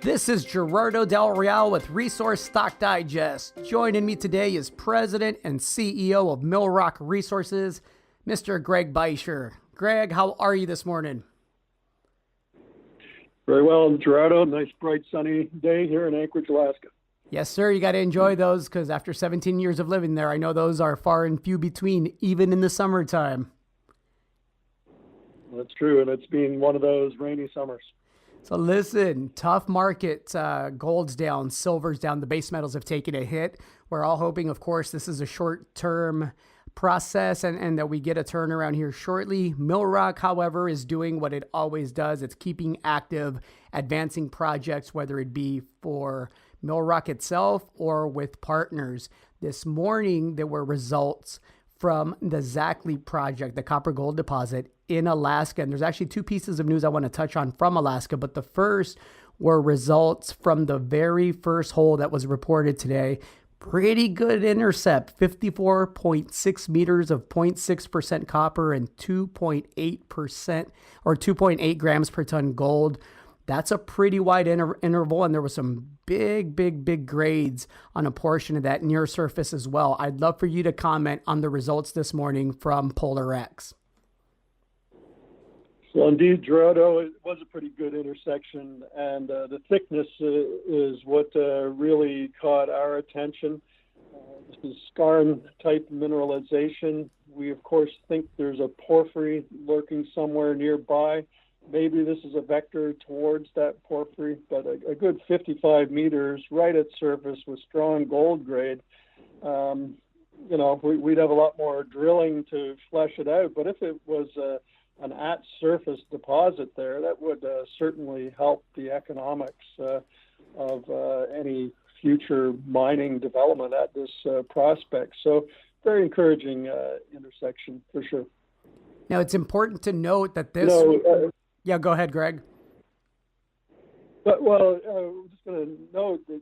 This is Gerardo Del Real with Resource Stock Digest. Joining me today is President and CEO of Millrock Resources, Mr. Greg Beischer. Greg, how are you this morning? Very well, Gerardo. Nice, bright, sunny day here in Anchorage, Alaska. Yes, sir. You got to enjoy those because after 17 years of living there, I know those are far and few between, even in the summertime. That's true, and it's been one of those rainy summers. So listen, tough market. Gold's down, silver's down. The base metals have taken a hit. We're all hoping, of course, this is a short-term process and that we get a turnaround here shortly. Millrock, however, is doing what it always does. It's keeping active, advancing projects, whether it be for Millrock itself or with partners. This morning, there were results from the Zackley project, the copper gold deposit in Alaska. And there's actually two pieces of news I want to touch on from Alaska. But the first were results from the very first hole that was reported today. Pretty good intercept, 54.6 meters of 0.6% copper and 2.8% or 2.8 grams per ton gold. That's a pretty wide interval, and there was some big grades on a portion of that near surface as well. I'd love for you to comment on the results this morning from Polar X. Well, indeed, Gerardo, it was a pretty good intersection, and the thickness is what really caught our attention. This is skarn-type mineralization. We, of course, think there's a porphyry lurking somewhere nearby. Maybe this is a vector towards that porphyry, but a good 55 meters right at surface with strong gold grade. We'd have a lot more drilling to flesh it out, but if it was an at-surface deposit there, that would certainly help the economics of any future mining development at this prospect. So very encouraging intersection for sure. Now, it's important to note that this... Yeah, go ahead, Greg. But, well, I'm just going to note that,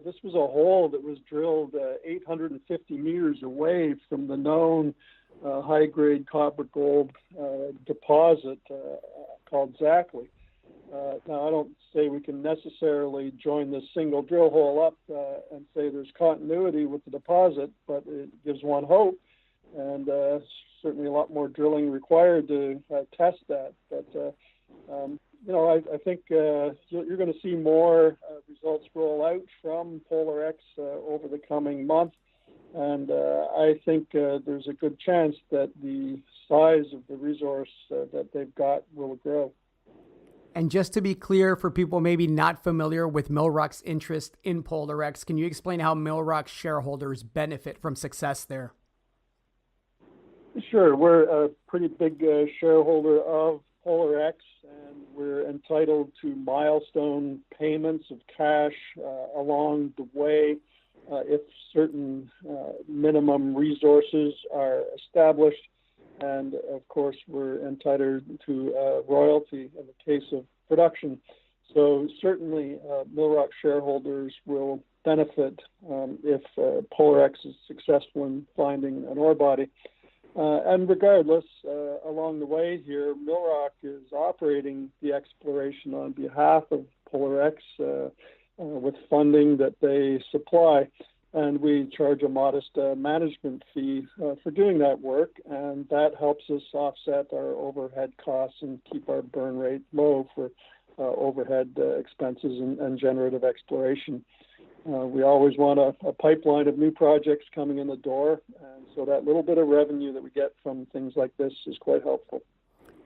this was a hole that was drilled 850 meters away from the known high-grade copper-gold deposit called Zackley. Now, I don't say we can necessarily join this single drill hole up and say there's continuity with the deposit, but it gives one hope. And certainly a lot more drilling required to test that. But, I think you're going to see more results roll out from Polar X over the coming month. And I think there's a good chance that the size of the resource that they've got will grow. And just to be clear, for people maybe not familiar with Millrock's interest in Polar X, can you explain how Millrock shareholders benefit from success there? Sure. We're a pretty big shareholder of Polar X, and we're entitled to milestone payments of cash along the way if certain minimum resources are established. And, of course, we're entitled to royalty in the case of production. So certainly Millrock shareholders will benefit if Polar X is successful in finding an ore body. And regardless, along the way here, Millrock is operating the exploration on behalf of Polar X with funding that they supply. And we charge a modest management fee for doing that work, and that helps us offset our overhead costs and keep our burn rate low for overhead expenses and generative exploration. We always want a pipeline of new projects coming in the door, and so that little bit of revenue that we get from things like this is quite helpful.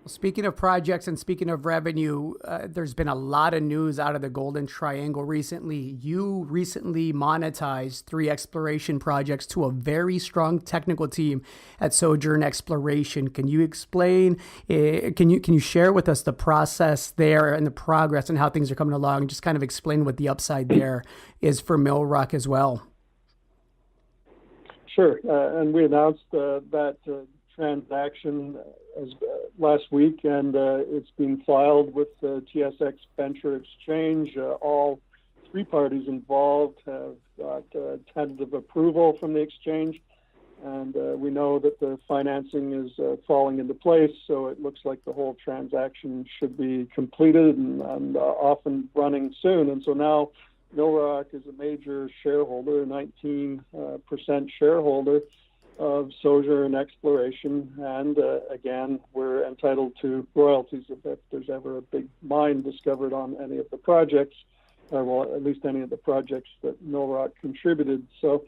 Well, speaking of projects and speaking of revenue, there's been a lot of news out of the Golden Triangle recently. You recently monetized 3 exploration projects to a very strong technical team at Sojourn Exploration. Can you explain, can you share with us the process there and the progress and how things are coming along? Just kind of explain what the upside there is for Millrock as well. Sure. And we announced that transaction last week, and it's been filed with the TSX Venture Exchange. All 3 parties involved have got tentative approval from the exchange, And we know that the financing is falling into place, so it looks like the whole transaction should be completed and off and running soon. And so now Millrock is a major shareholder, 19% shareholder of Sojourn Exploration, and again, we're entitled to royalties if there's ever a big mine discovered on any of the projects, well, at least any of the projects that Millrock contributed. So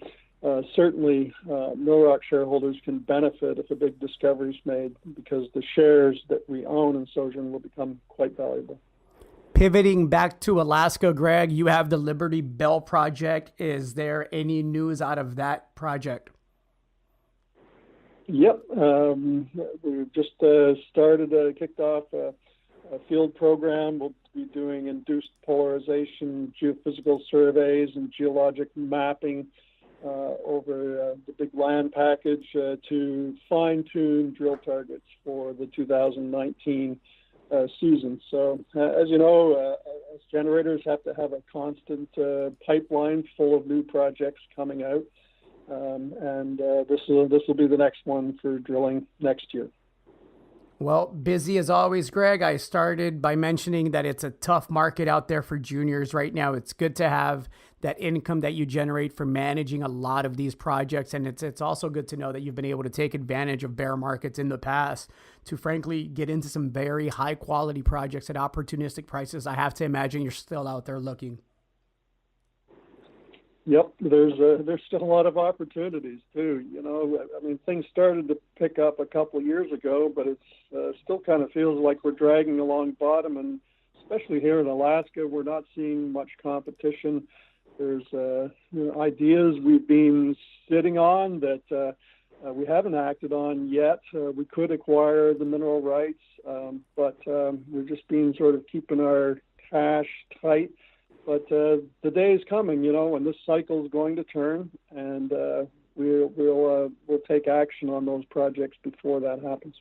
certainly, Millrock shareholders can benefit if a big discovery is made, because the shares that we own in Sojourn will become quite valuable. Pivoting back to Alaska, Greg, you have the Liberty Bell project. Is there any news out of that project? Yep. We've just kicked off a field program. We'll be doing induced polarization, geophysical surveys, and geologic mapping over the big land package to fine-tune drill targets for the 2019 season. So, as you know, as generators have to have a constant pipeline full of new projects coming out. And this will be the next one for drilling next year. Well, busy as always, Greg. I started by mentioning that it's a tough market out there for juniors right now. It's good to have that income that you generate from managing a lot of these projects. And it's also good to know that you've been able to take advantage of bear markets in the past to frankly get into some very high quality projects at opportunistic prices. I have to imagine you're still out there looking. Yep, there's still a lot of opportunities too. You know, I mean, things started to pick up a couple of years ago, but it's still kind of feels like we're dragging along bottom, and especially here in Alaska, we're not seeing much competition. There's ideas we've been sitting on that we haven't acted on yet. We could acquire the mineral rights, but we're just being sort of keeping our cash tight. But the day is coming, you know, when this cycle is going to turn, and we'll take action on those projects before that happens.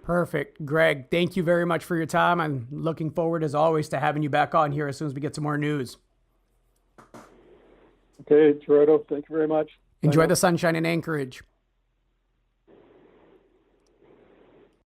Perfect. Greg, thank you very much for your time. I'm looking forward, as always, to having you back on here as soon as we get some more news. Okay, Gerardo, thank you very much. Enjoy the sunshine in Anchorage.